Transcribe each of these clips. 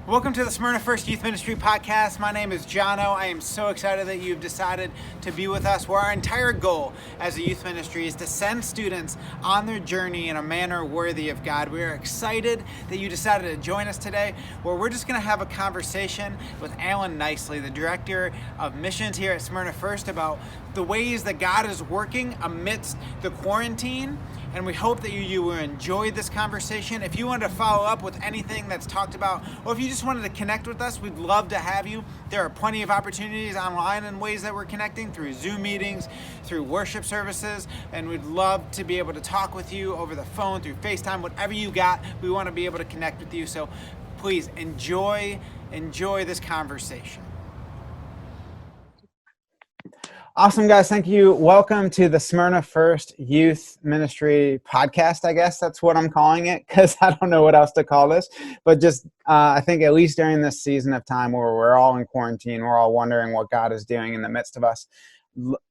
Welcome to the Smyrna First Youth Ministry Podcast. My name is Jono. I am so excited that you've decided to be with us, where our entire goal as a youth ministry is to send students on their journey in a manner worthy of God. We are excited that you decided to join us today, where we're just going to have a conversation with Alan Nicely, the Director of Missions here at Smyrna First, about the ways that God is working amidst the quarantine. And we hope that you will enjoy this conversation. If you wanted to follow up with anything that's talked about, or if you just wanted to connect with us, we'd love to have you. There are plenty of opportunities online and ways that we're connecting through Zoom meetings, through worship services, and we'd love to be able to talk with you over the phone, through FaceTime, whatever you got. We want to be able to connect with you. So please enjoy this conversation. Awesome, guys. Thank you. Welcome to the Smyrna First Youth Ministry Podcast. I guess that's what I'm calling it, because I don't know what else to call this. But just, I think at least during this season of time where we're all in quarantine, we're all wondering what God is doing in the midst of us.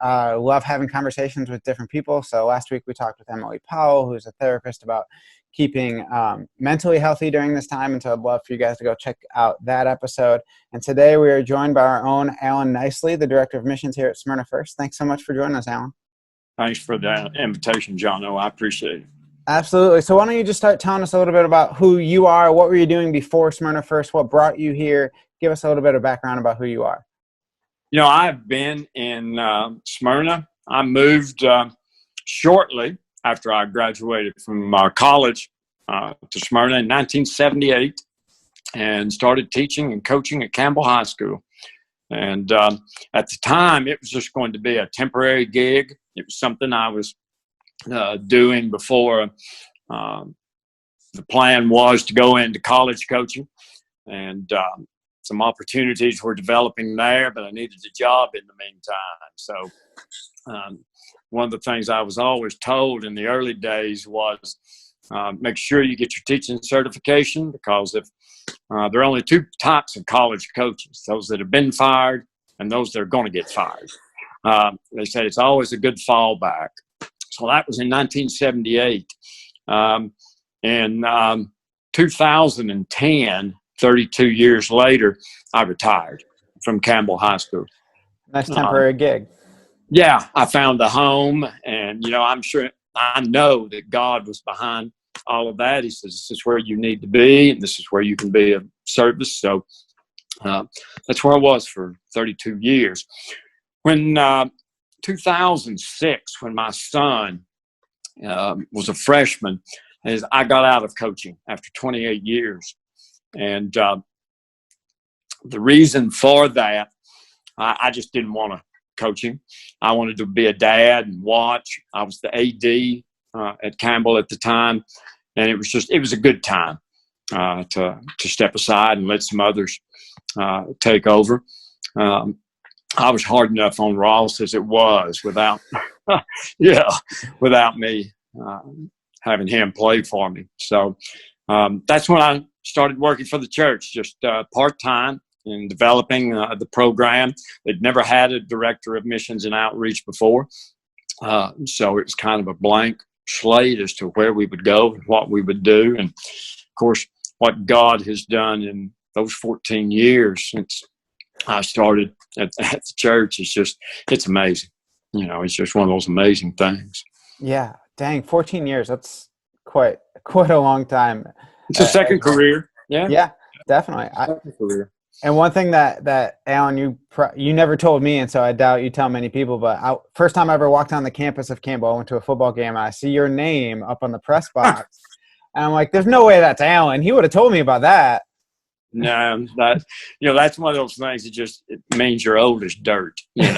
Love having conversations with different people. So last week we talked with Emily Powell, who's a therapist, about keeping mentally healthy during this time. And so I'd love for you guys to go check out that episode. And today we are joined by our own Alan Nicely, the Director of Missions here at Smyrna First. Thanks so much for joining us, Alan. Thanks for the invitation, Jono. I appreciate it. Absolutely. So why don't you just start telling us a little bit about who you are, what were you doing before Smyrna First, what brought you here? Give us a little bit of background about who you are. You know, I've been in Smyrna. I moved shortly after I graduated from college to Smyrna in 1978 and started teaching and coaching at Campbell High School. And at the time, it was just going to be a temporary gig. It was something I was doing before the plan was to go into college coaching. And some opportunities were developing there, but I needed a job in the meantime. So one of the things I was always told in the early days was make sure you get your teaching certification, because if there are only two types of college coaches, those that have been fired and those that are going to get fired. They said it's always a good fallback. So that was in 1978. In 2010, 32 years later, I retired from Campbell High School. Nice temporary gig. Yeah, I found a home, and, I know that God was behind all of that. He says, this is where you need to be, and this is where you can be of service. So that's where I was for 32 years. When 2006, when my son was a freshman, I got out of coaching after 28 years. And the reason for that, I just didn't want to coach him. I wanted to be a dad and watch. I was the AD at Campbell at the time, and it was a good time to step aside and let some others take over. I was hard enough on Ross as it was without me having him play for me. So that's when I started working for the church, just part-time in developing the program. They'd never had a director of missions and outreach before. So it was kind of a blank slate as to where we would go and what we would do. And of course, what God has done in those 14 years since I started at the church, it's amazing. It's just one of those amazing things. Yeah. Dang, 14 years. That's quite a long time. It's a second career. Yeah. Yeah, definitely. Second career. And one thing that Alan, you never told me, and so I doubt you tell many people, but first time I ever walked on the campus of Campbell, I went to a football game, and I see your name up on the press box. And I'm like, there's no way that's Alan. He would have told me about that. No, that's one of those things that it means you're old as dirt. You've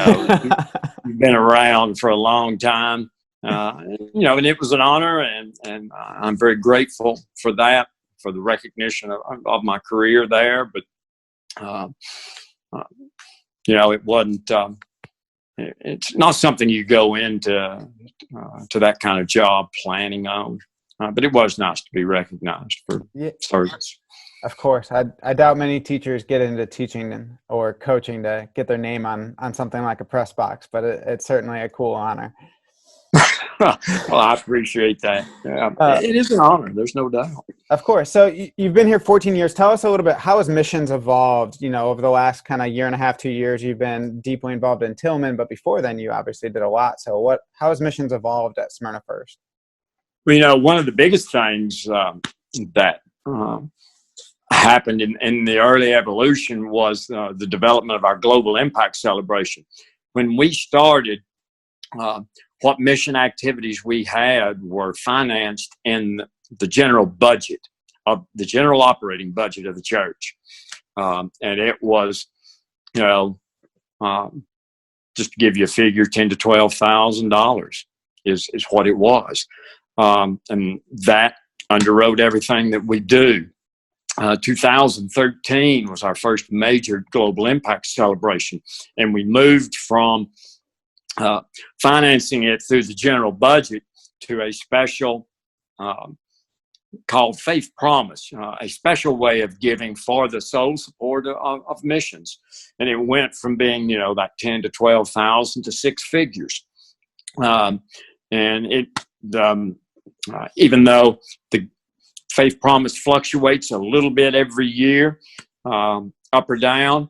been around for a long time. And it was an honor, and I'm very grateful for that, for the recognition of my career there. But, it wasn't, it's not something you go into to that kind of job planning on. But it was nice to be recognized for service. Of course. I doubt many teachers get into teaching or coaching to get their name on something like a press box, but it's certainly a cool honor. Well, I appreciate that. Yeah, it is an honor. There's no doubt. Of course. So you've been here 14 years. Tell us a little bit, how has missions evolved, over the last kind of year and a half, 2 years? You've been deeply involved in Tillman, but before then you obviously did a lot. So how has missions evolved at Smyrna First? Well, one of the biggest things that happened in the early evolution was the development of our Global Impact Celebration. When we started, what mission activities we had were financed in the general budget of the general operating budget of the church. And it was, just to give you a figure, $10,000 to $12,000 is what it was. And that underwrote everything that we do. 2013 was our first major Global Impact Celebration, and we moved from financing it through the general budget to a special called Faith Promise, a special way of giving for the sole support of missions. And it went from being, about 10 to 12,000 to six figures. And it, even though the Faith Promise fluctuates a little bit every year, up or down,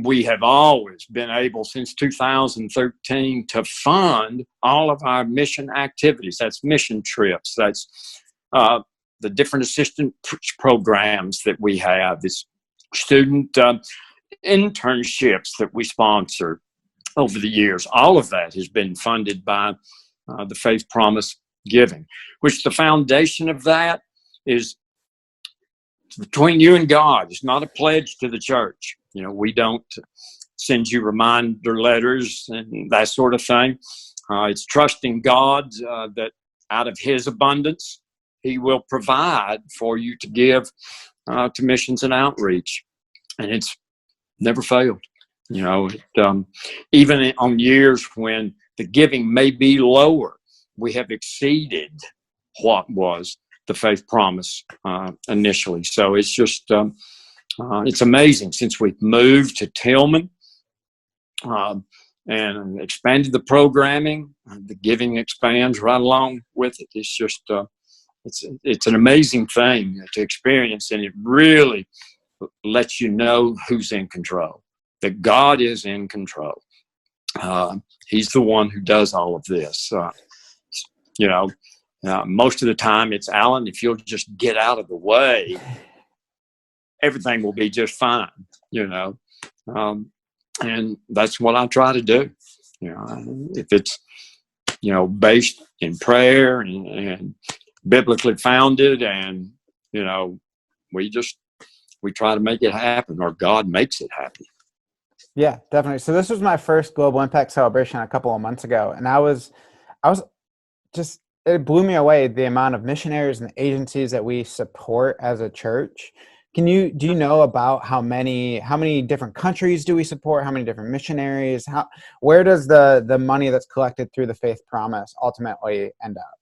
we have always been able since 2013 to fund all of our mission activities. That's mission trips. That's the different assistant programs that we have. This student internships that we sponsor over the years. All of that has been funded by the Faith Promise giving, which the foundation of that is between you and God. It's not a pledge to the church. We don't send you reminder letters and that sort of thing. It's trusting God that out of His abundance, He will provide for you to give to missions and outreach. And it's never failed. Even on years when the giving may be lower, we have exceeded what was the Faith Promise initially. So it's just, it's amazing since we've moved to Tillman and expanded the programming, the giving expands right along with it. It's just, it's an amazing thing to experience, and it really lets you know who's in control, that God is in control. He's the one who does all of this. Most of the time it's, Alan, if you'll just get out of the way, everything will be just fine, and that's what I try to do. If it's, based in prayer and biblically founded, and, we try to make it happen, or God makes it happen. Yeah, definitely. So this was my first Global Impact Celebration a couple of months ago, and I was just, it blew me away, the amount of missionaries and agencies that we support as a church. Do you know about how many different countries do we support? How many different missionaries? Where does the money that's collected through the Faith Promise ultimately end up?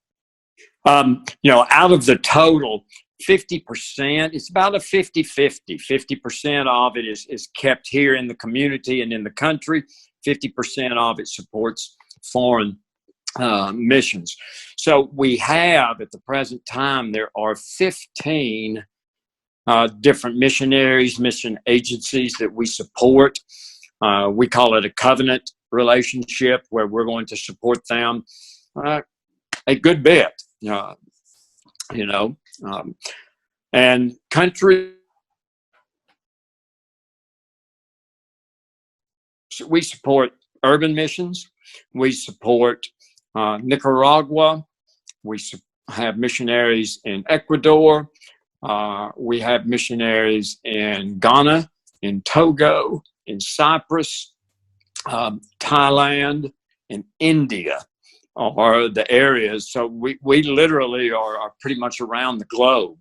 Out of the total, 50%, it's about a 50-50. 50% of it is kept here in the community and in the country. 50% of it supports foreign missions. So we have, at the present time, there are 15 different missionaries, mission agencies that we support. We call it a covenant relationship, where we're going to support them a good bit, and country. We support urban missions. We support Nicaragua. We have missionaries in Ecuador. We have missionaries in Ghana, in Togo, in Cyprus, Thailand, and India are the areas. So we literally are pretty much around the globe.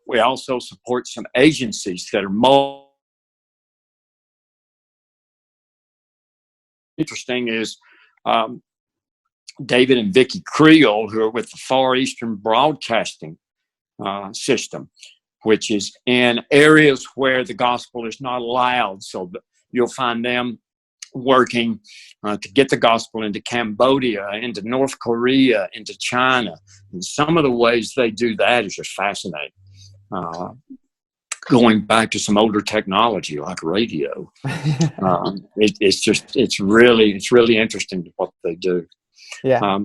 We also support some agencies that are more interesting is David and Vicki Creel, who are with the Far Eastern Broadcasting System, which is in areas where the gospel is not allowed. So you'll find them working to get the gospel into Cambodia, into North Korea, into China. And some of the ways they do that is just fascinating. Going back to some older technology like radio, it's really interesting what they do. Yeah.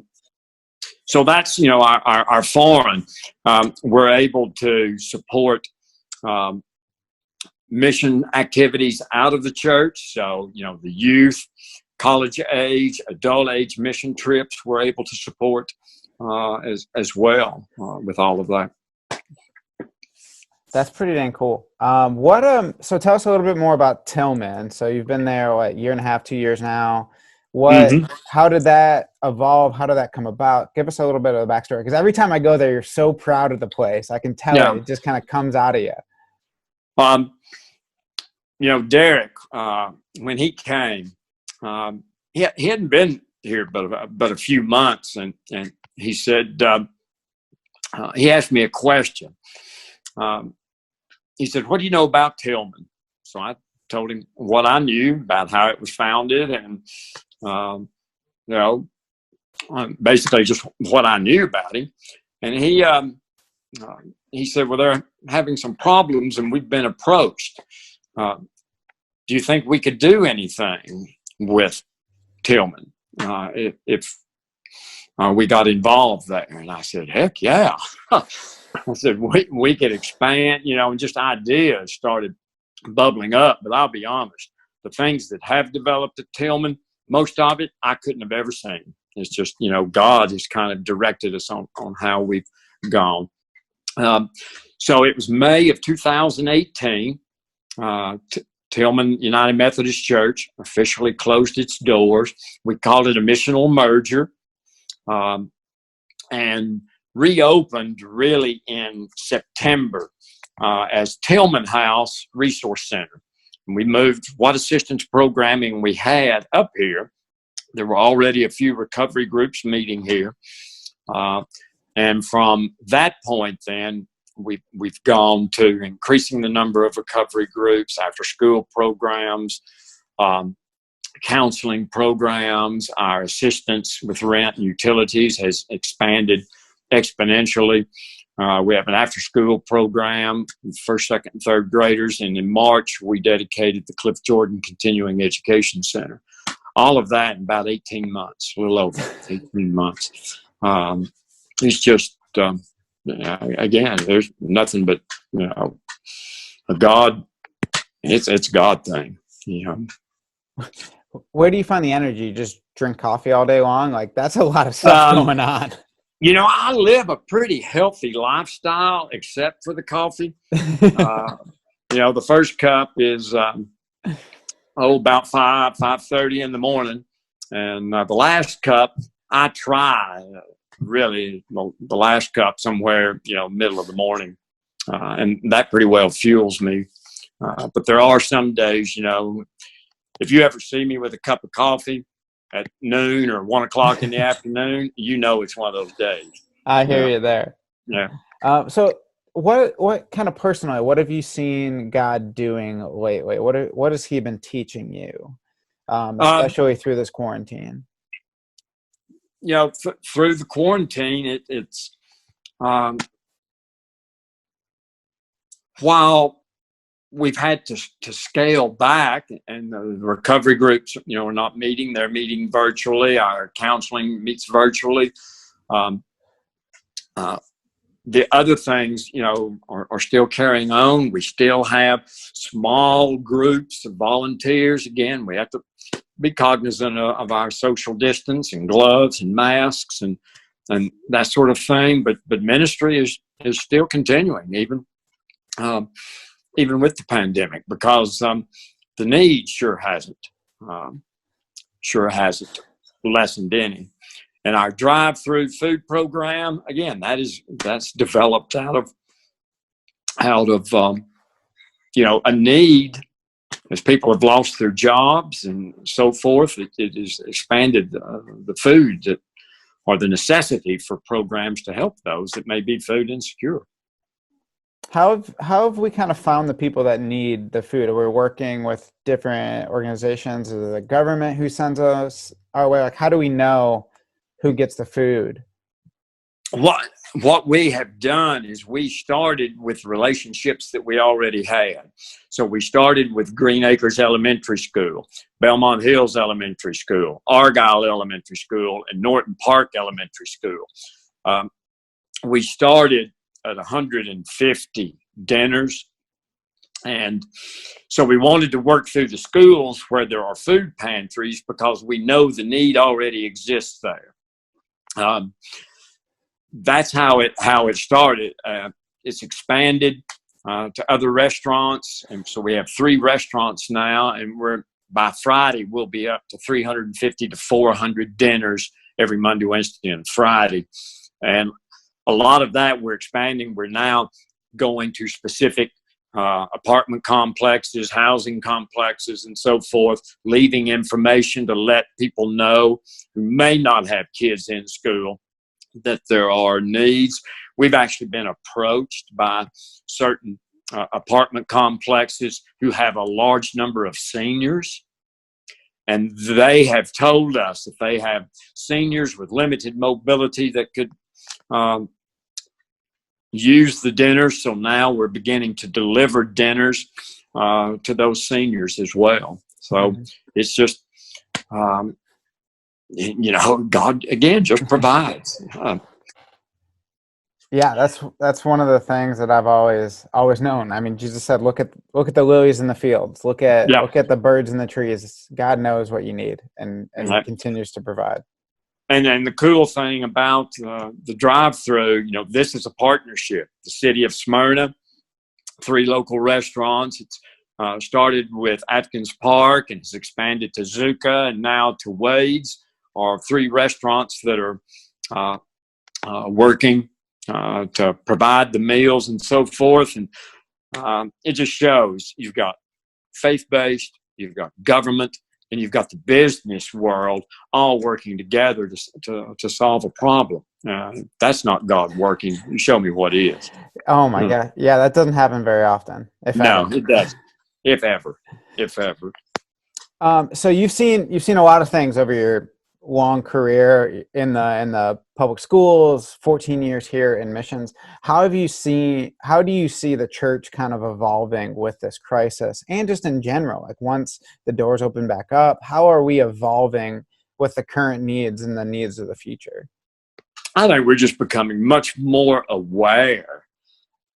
So that's our foreign. We're able to support mission activities out of the church. So the youth, college age, adult age mission trips we're able to support as well with all of that. That's pretty dang cool. So tell us a little bit more about Tillman. So you've been there, what, year and a half, 2 years now. How did that evolve? How did that come about? Give us a little bit of the backstory. Because every time I go there, you're so proud of the place. I can tell it just kind of comes out of you. Derek, when he came, he hadn't been here but a few months, and he said, he asked me a question. He said, "What do you know about Tillman?" So I told him what I knew about how it was founded, and basically just what I knew about him. And he said, "Well, they're having some problems, and we've been approached. Do you think we could do anything with Tillman if we got involved there?" And I said, "Heck yeah." I said, we could expand, and just ideas started bubbling up. But I'll be honest, the things that have developed at Tillman, most of it I couldn't have ever seen. It's just, God has kind of directed us on how we've gone. So it was May of 2018. Tillman United Methodist Church officially closed its doors. We called it a missional merger, and reopened really in September as Tillman House Resource Center. And we moved what assistance programming we had up here. There were already a few recovery groups meeting here. And from that point then, we've gone to increasing the number of recovery groups, after school programs, counseling programs. Our assistance with rent and utilities has expanded exponentially. We have an after school program for first, second, and third graders. And in March, we dedicated the Cliff Jordan Continuing Education Center. All of that in about 18 months, a little over 18 months. It's just, again, there's nothing but, a God, it's a God thing, Where do you find the energy? Just drink coffee all day long? Like, that's a lot of stuff going on. I live a pretty healthy lifestyle, except for the coffee. The first cup is about 5:30 in the morning, and the last cup I try really the last cup somewhere middle of the morning, and that pretty well fuels me. But there are some days, if you ever see me with a cup of coffee at noon or 1 o'clock in the afternoon, it's one of those days. I hear you there. Yeah. So what kind of personally, what have you seen God doing lately? What has he been teaching you, especially through this quarantine? Through the quarantine, it's while we've had to scale back, and the recovery groups, are not meeting. They're meeting virtually. Our counseling meets virtually. The other things, are still carrying on. We still have small groups of volunteers. Again, we have to be cognizant of our social distance and gloves and masks and that sort of thing. But ministry is still continuing, even with the pandemic, because the need sure hasn't lessened any. And our drive-through food program, again, that's developed out of a need, as people have lost their jobs and so forth. It has expanded the food or the necessity for programs to help those that may be food insecure. How have we kind of found the people that need the food? Are we working with different organizations? Is it the government who sends us our way? Like, how do we know who gets the food? What we have done is we started with relationships that we already had. So we started with Green Acres Elementary School, Belmont Hills Elementary School, Argyle Elementary School, and Norton Park Elementary School. We started at 150 dinners. And so we wanted to work through the schools where there are food pantries because we know the need already exists there. That's how it started. It's expanded to other restaurants, and so we have 3 restaurants now, and by Friday we'll be up to 350 to 400 dinners every Monday, Wednesday, and Friday. And a lot of that we're expanding. We're now going to specific apartment complexes, housing complexes, and so forth, leaving information to let people know who may not have kids in school that there are needs. We've actually been approached by certain apartment complexes who have a large number of seniors, and they have told us that they have seniors with limited mobility that could use the dinners. So now we're beginning to deliver dinners to those seniors as well. So it's just God again just provides. Yeah, that's one of the things that I've always known. I mean, Jesus said, "Look at the lilies in the fields. Look at the birds in the trees. God knows what you need, and He continues to provide." And then the cool thing about the drive-through, this is a partnership. The city of Smyrna, 3 local restaurants. It's started with Atkins Park and has expanded to Zuka and now to Wade's. Are 3 restaurants that are working to provide the meals and so forth. And it just shows you've got faith-based, you've got government, and you've got the business world all working together to solve a problem. That's not God working. You show me what is. Oh my God. Yeah, that doesn't happen very often. It doesn't. If ever. So you've seen a lot of things over your long career in the public schools, 14 years here in missions. How do you see the church kind of evolving with this crisis, and just in general, like once the doors open back up, how are we evolving with the current needs and the needs of the future? I think we're just becoming much more aware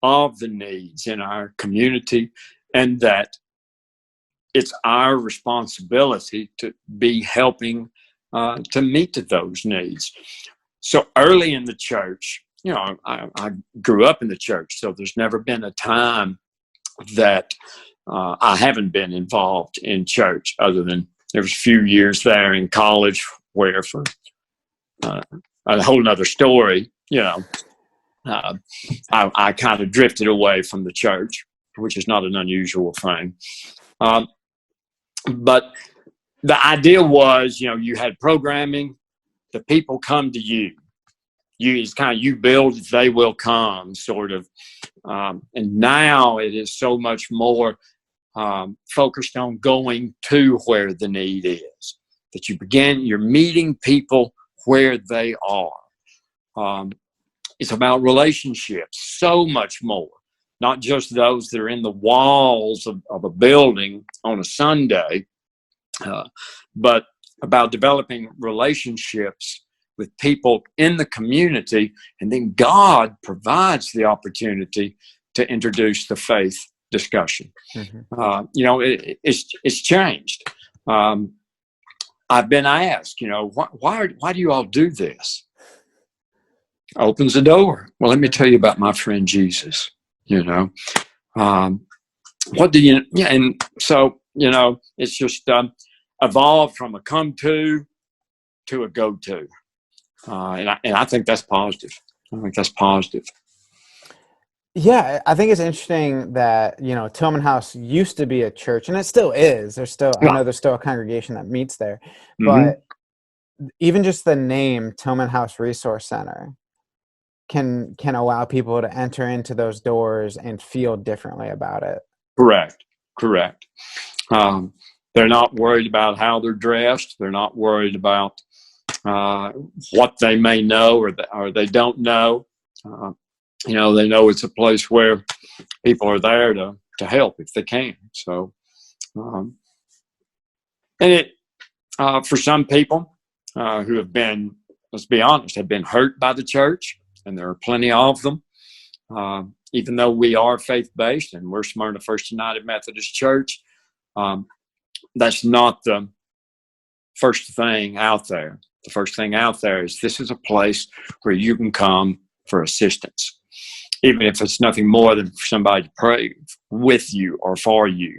of the needs in our community, and that it's our responsibility to be helping to meet those needs. So early in the church, I grew up in the church, so there's never been a time that I haven't been involved in church, other than there was a few years there in college where, for a whole nother story, I kind of drifted away from the church, which is not an unusual thing. But the idea was, you had programming, the people come to you. It's kind of you build, they will come, sort of. And now it is so much more focused on going to where the need is. That you're meeting people where they are. It's about relationships, so much more. Not just those that are in the walls of a building on a Sunday, but about developing relationships with people in the community, and then God provides the opportunity to introduce the faith discussion. It's changed. I've been asked, why do you all do this? Opens the door. Well, let me tell you about my friend Jesus. What do you? Yeah, and so it's just evolved from a come to a go to, and I think that's positive. Yeah, I think it's interesting that Tillman House used to be a church, and it still is. I know there's still a congregation that meets there, but even just the name Tillman House Resource Center can allow people to enter into those doors and feel differently about it. Correct. They're not worried about how they're dressed. They're not worried about what they may know or they don't know. They know it's a place where people are there to help if they can. So, and it for some people who have been, let's be honest, have been hurt by the church, and there are plenty of them. Even though we are faith-based and we're Smyrna First United Methodist Church, that's not the first thing out there. The first thing out there is this is a place where you can come for assistance, even if it's nothing more than for somebody to pray with you or for you.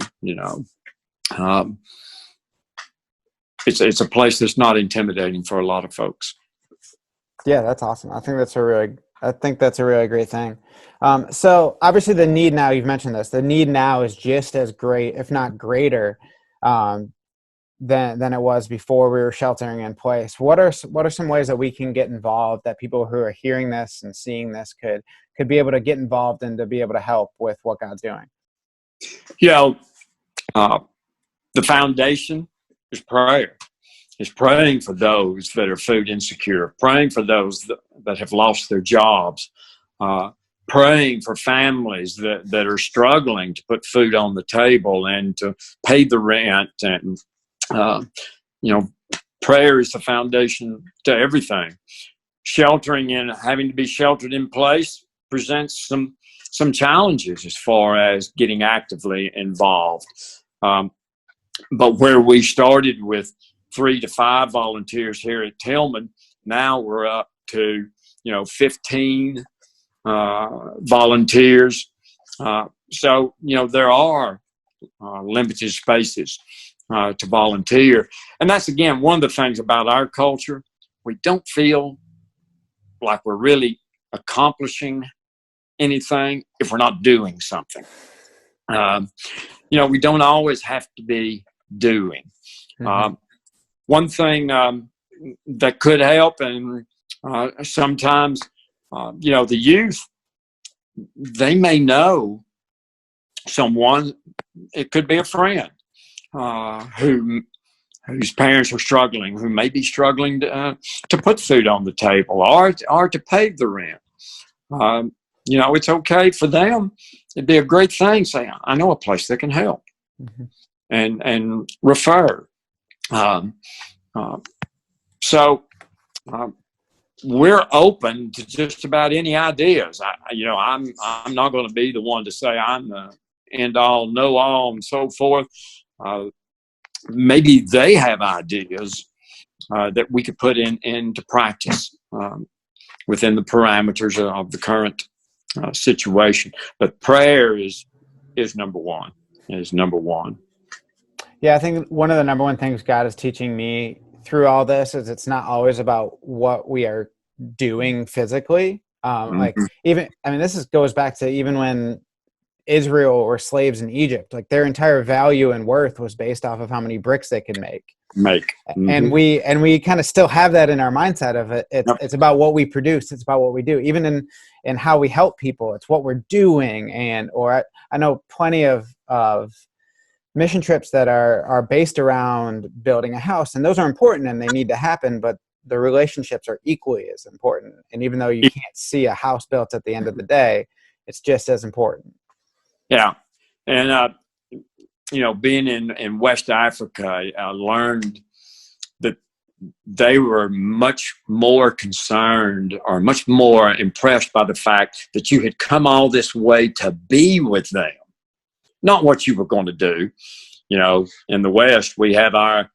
It's a place that's not intimidating for a lot of folks. Yeah, that's awesome. I think that's a really great thing. So obviously the need now, you've mentioned this, the need now is just as great, if not greater, than it was before we were sheltering in place. What are some ways that we can get involved, that people who are hearing this and seeing this could be able to get involved and to be able to help with what God's doing? The foundation is prayer. Is praying for those that are food insecure, praying for those that have lost their jobs, praying for families that are struggling to put food on the table and to pay the rent. And, prayer is the foundation to everything. Sheltering and having to be sheltered in place presents some challenges as far as getting actively involved. But where we started with 3 to 5 volunteers here at Tillman, now we're up to 15 volunteers. So there are limited spaces to volunteer, and that's again one of the things about our culture. We don't feel like we're really accomplishing anything if we're not doing something. We don't always have to be doing. Mm-hmm. One thing that could help, and sometimes, the youth, they may know someone, it could be a friend whose parents are struggling, who may be struggling to put food on the table or to pay the rent. It's okay for them. It'd be a great thing. Say, I know a place that can help, mm-hmm. and refer. So we're open to just about any ideas. I'm not going to be the one to say I'm the end all, know all, and so forth. Maybe they have ideas that we could put into practice within the parameters of the current situation. But prayer is number one. Yeah, I think one of the number one things God is teaching me through all this is it's not always about what we are doing physically. Mm-hmm. This goes back to even when Israel were slaves in Egypt. Like their entire value and worth was based off of how many bricks they could make. Mm-hmm. And we kind of still have that in our mindset of it. It's about what we produce. It's about what we do. Even in how we help people, it's what we're doing. I know plenty of mission trips that are based around building a house, and those are important and they need to happen, but the relationships are equally as important. And even though you can't see a house built at the end of the day, it's just as important. Yeah. And, being in West Africa, I learned that they were much more concerned or much more impressed by the fact that you had come all this way to be with them. Not what you were going to do. In the West, we have our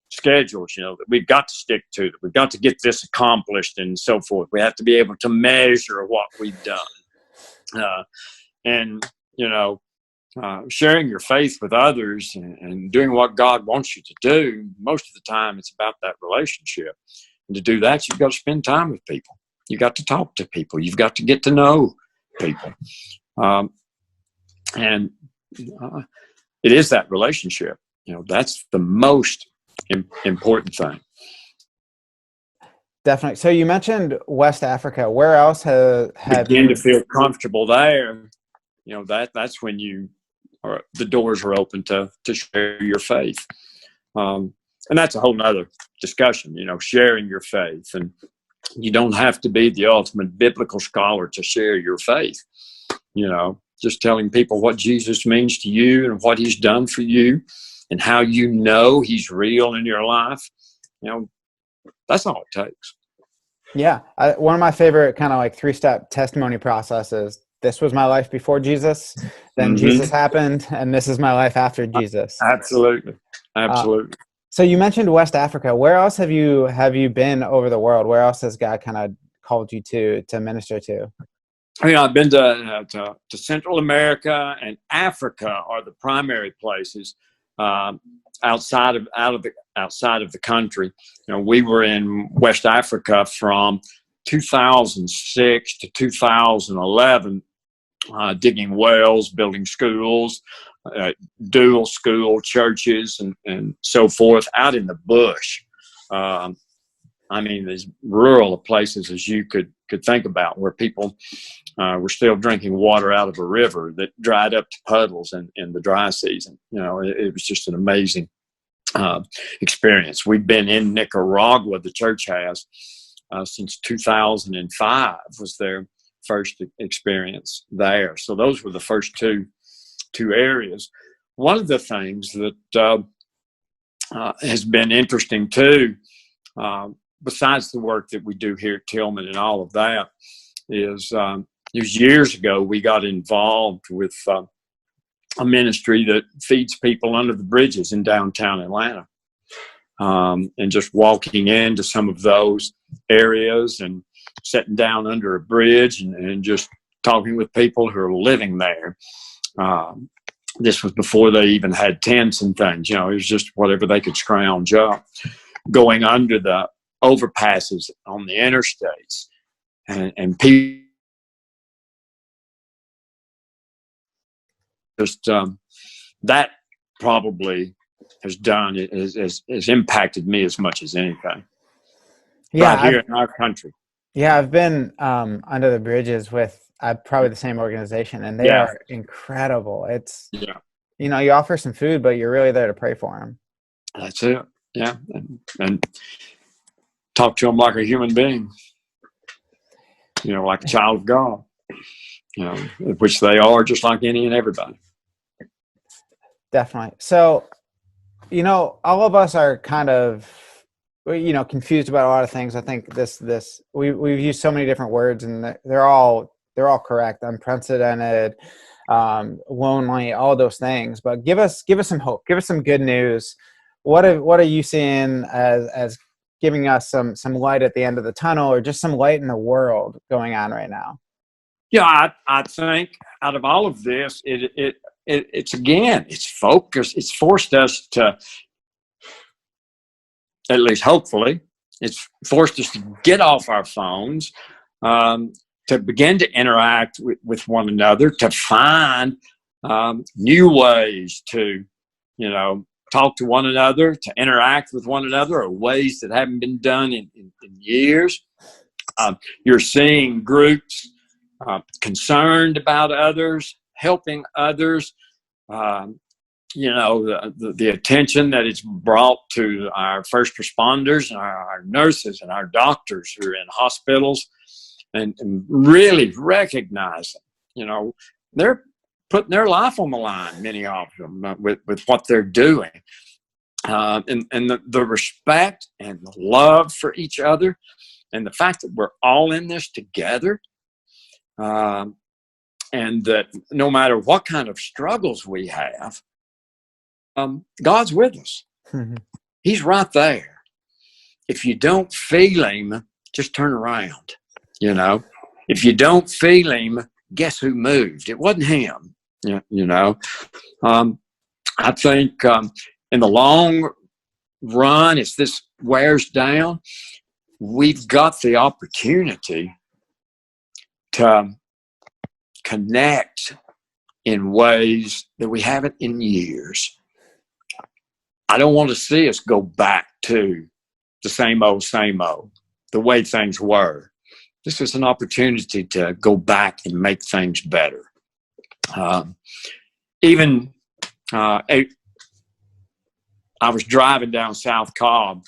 schedules, that we've got to stick to, that we've got to get this accomplished and so forth. We have to be able to measure what we've done. Sharing your faith with others and doing what God wants you to do, most of the time it's about that relationship. And to do that, you've got to spend time with people. You've got to talk to people. You've got to get to know people. It is that relationship. That's the most important thing. Definitely. So you mentioned West Africa. Where else have Begin to you? feel comfortable there. That's when the doors are open to share your faith. And that's a whole nother discussion, sharing your faith. And you don't have to be the ultimate biblical scholar to share your faith. Just telling people what Jesus means to you and what he's done for you and how he's real in your life. That's all it takes. Yeah. One of my favorite kind of like 3-step testimony processes. This was my life before Jesus, then Jesus happened, and this is my life after Jesus. Absolutely. Absolutely. So you mentioned West Africa. Where else have you been over the world? Where else has God kind of called you to minister to? I've been to Central America and Africa are the primary places outside of the country. We were in West Africa from 2006 to 2011, digging wells, building schools, dual school churches, and so forth out in the bush. As rural places as you could think about, where people were still drinking water out of a river that dried up to puddles in the dry season. It was just an amazing experience. We've been in Nicaragua, the church has, since 2005 was their first experience there. So those were the first two areas. One of the things that has been interesting too, besides the work that we do here at Tillman and all of that, is years ago we got involved with a ministry that feeds people under the bridges in downtown Atlanta, and just walking into some of those areas and sitting down under a bridge and just talking with people who are living there. This was before they even had tents and things. It was just whatever they could scrounge up, going under the overpasses on the interstates, and people just that probably has impacted me as much as anything. Yeah, right here in our country. Yeah, I've been under the bridges with probably the same organization, and they Yeah. are incredible. It's, Yeah, you offer some food, but you're really there to pray for them. that's it. Yeah, and talk to them like a human being. Like a child of God. Which they are, just like any and everybody. Definitely. So, all of us are kind of, confused about a lot of things. I think we've used so many different words, and they're all correct. Unprecedented, lonely, all those things. But give us some hope. Give us some good news. What are you seeing as giving us some light at the end of the tunnel, or just some light in the world going on right now? Yeah, I think out of all of this, it's focused. It's forced us to, at least hopefully, it's forced us to get off our phones, to begin to interact with one another, to find new ways to, talk to one another, to interact with one another, or ways that haven't been done in years. You're seeing groups concerned about others, helping others. The attention that it's brought to our first responders and our nurses and our doctors who are in hospitals, and really recognizing, they're putting their life on the line, many of them, with what they're doing. And the respect and the love for each other, and the fact that we're all in this together, and that no matter what kind of struggles we have, God's with us. Mm-hmm. He's right there. If you don't feel him, just turn around. If you don't feel him, guess who moved? It wasn't him. I think in the long run, as this wears down, we've got the opportunity to connect in ways that we haven't in years. I don't want to see us go back to the same old, the way things were. This was an opportunity to go back and make things better. Even I was driving down South Cobb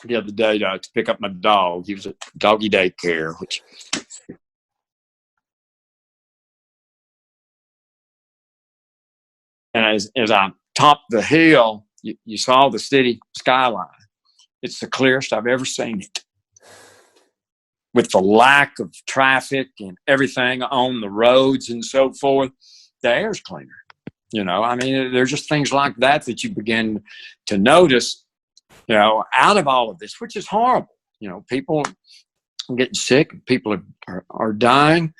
the other day to pick up my dog. He was at doggy daycare, which and as I topped the hill, you saw the city skyline. It's the clearest I've ever seen it. With the lack of traffic and everything on the roads and so forth, the air's cleaner. I mean, there's just things like that you begin to notice, out of all of this, which is horrible. People are getting sick, people are dying,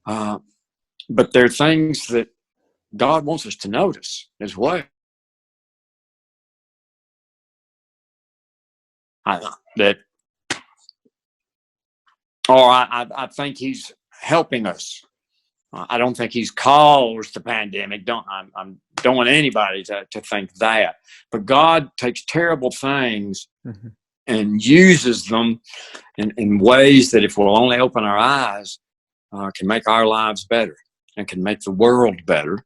but there are things that God wants us to notice as well. I think He's helping us. I don't think He's caused the pandemic. I don't want anybody to think that. But God takes terrible things and uses them in ways that, if we'll only open our eyes, can make our lives better and can make the world better.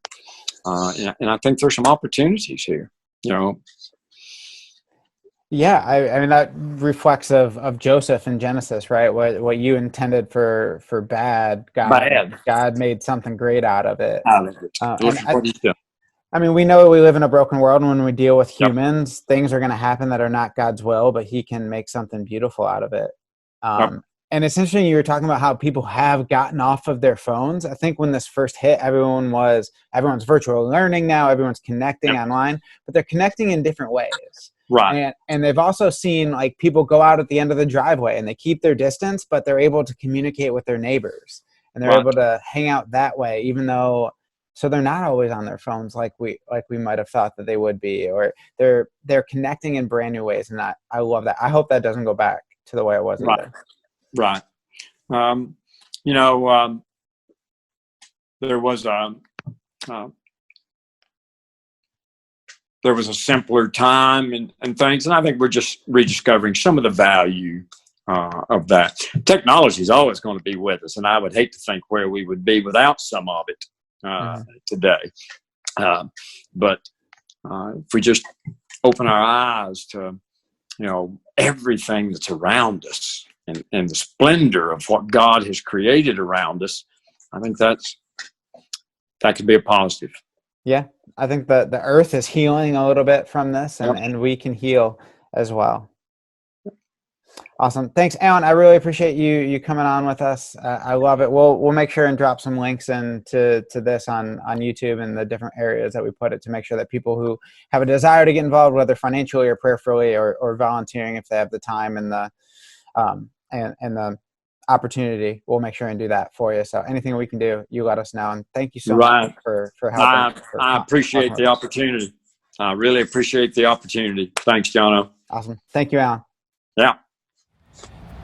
And I think there's some opportunities here. Yeah, I mean, that reflects of Joseph in Genesis, right? What you intended for bad, God made something great out of it. I mean, we know we live in a broken world, and when we deal with humans, things are going to happen that are not God's will, but He can make something beautiful out of it. And it's interesting you were talking about how people have gotten off of their phones. I think when this first hit, everyone's virtual learning now, everyone's connecting online, but they're connecting in different ways. Right. And they've also seen like people go out at the end of the driveway and they keep their distance, but they're able to communicate with their neighbors, and they're able to hang out that way, even though, so they're not always on their phones like we might have thought that they would be, or they're connecting in brand new ways. And I love that. I hope that doesn't go back to the way it was either. Right. There was a simpler time and things, and I think we're just rediscovering some of the value of that. Technology is always going to be with us, and I would hate to think where we would be without some of it today. But if we just open our eyes to, everything that's around us and the splendor of what God has created around us, I think that could be a positive. Yeah, I think the earth is healing a little bit from this, and we can heal as well. Awesome. Thanks, Alan. I really appreciate you coming on with us. I love it. We'll make sure and drop some links into this on YouTube and the different areas that we put it, to make sure that people who have a desire to get involved, whether financially or prayerfully or volunteering, if they have the time and the opportunity, we'll make sure and do that for you. So anything we can do, you let us know. And thank you so much for helping. I appreciate the opportunity. I really appreciate the opportunity. Thanks, Jono. Awesome. Thank you, Alan. Yeah.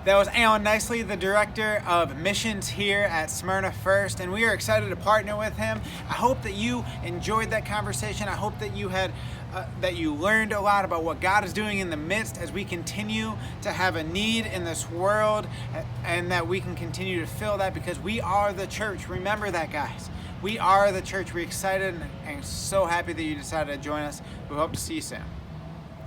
That was Alan Nicely, the Director of Missions here at Smyrna First, and we are excited to partner with him. I hope that you enjoyed that conversation. I hope that you had that you learned a lot about what God is doing in the midst as we continue to have a need in this world, and that we can continue to fill that, because we are the church. Remember that, guys. We are the church. We're excited and so happy that you decided to join us. We hope to see you soon.